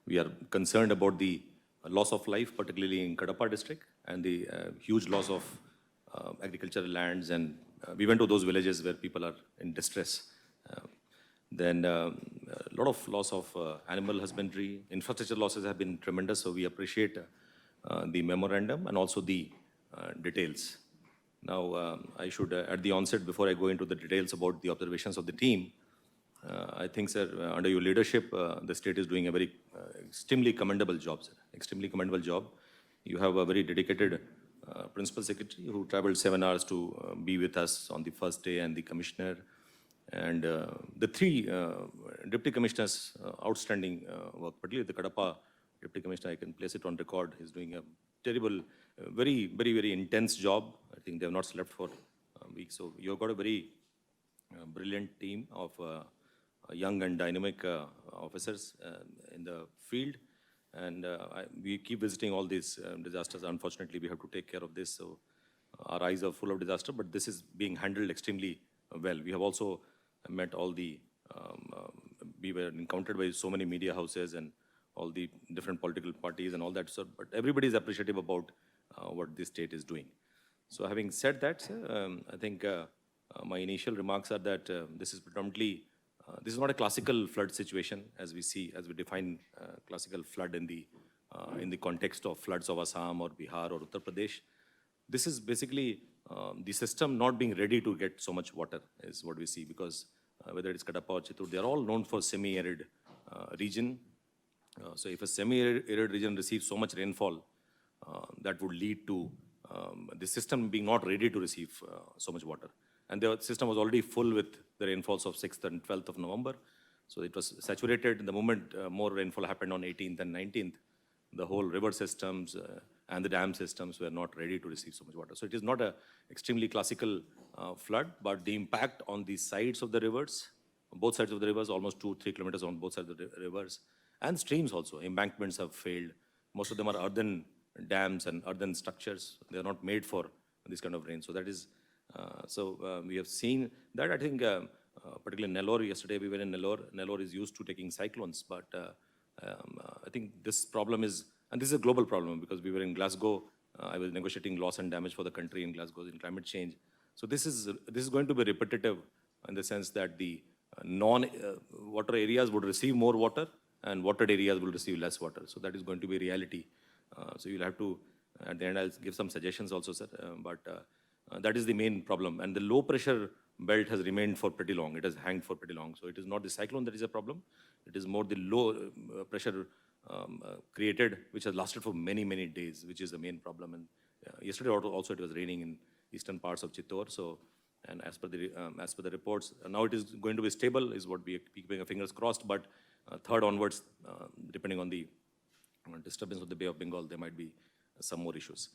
We are concerned about the loss of life, particularly in Kadapa district, and the huge loss of agricultural lands. And we went to those villages where people are in distress. Then a lot of loss of animal husbandry. Infrastructure losses have been tremendous, so we appreciate the memorandum and also the details. Now, I should, at the onset, before I go into the details about the observations of the team, I think, sir, under your leadership, the state is doing a very extremely commendable job, sir. Extremely commendable job. You have a very dedicated principal secretary who traveled 7 hours to be with us on the first day, and the commissioner. And the three deputy commissioners, outstanding work, particularly the Kadapa deputy commissioner, I can place it on record. He's doing a terrible, very intense job. I think they have not slept for weeks. So you've got a very brilliant team of young and dynamic officers in the field. And we keep visiting all these disasters. Unfortunately, we have to take care of this. So our eyes are full of disaster, but this is being handled extremely well. We have also met all the, we were encountered by so many media houses and all the different political parties and all that. So, but everybody is appreciative about what this state is doing. So having said that, sir, I think my initial remarks are that this is predominantly, this is not a classical flood situation as we see, as we define classical flood in the context of floods of Assam or Bihar or Uttar Pradesh. This is basically the system not being ready to get so much water is what we see, because whether it's Kadapa or Chittoor, they're all known for semi-arid region. So if a semi-arid region receives so much rainfall, that would lead to the system being not ready to receive so much water. And the system was already full with the rainfalls of 6th and 12th of November. So it was saturated. The moment more rainfall happened on 18th and 19th, the whole river systems and the dam systems were not ready to receive so much water. So it is not an extremely classical flood, but the impact on the sides of the rivers, both sides of the rivers, almost 2-3 kilometers on both sides of the rivers, and streams also. Embankments have failed. Most of them are earthen dams and earthen structures. They are not made for this kind of rain. So that is, we have seen that. I think, particularly Nellore, yesterday we were in Nellore. Nellore is used to taking cyclones, but I think this problem is, and this is a global problem, because we were in Glasgow. I was negotiating loss and damage for the country in Glasgow in climate change. So this is going to be repetitive in the sense that the non-water areas would receive more water and watered areas will receive less water. So that is going to be reality. So you'll have to, at the end I'll give some suggestions also, sir. That is the main problem. And the low pressure belt has remained for pretty long. It has hanged for pretty long. So it is not the cyclone that is a problem. It is more the low pressure created, which has lasted for many days, which is the main problem. And yesterday also it was raining in eastern parts of Chittoor. So, and as per the reports, now it is going to be stable, is what we are keeping our fingers crossed. But third onwards, depending on the disturbance of the Bay of Bengal, there might be some more issues.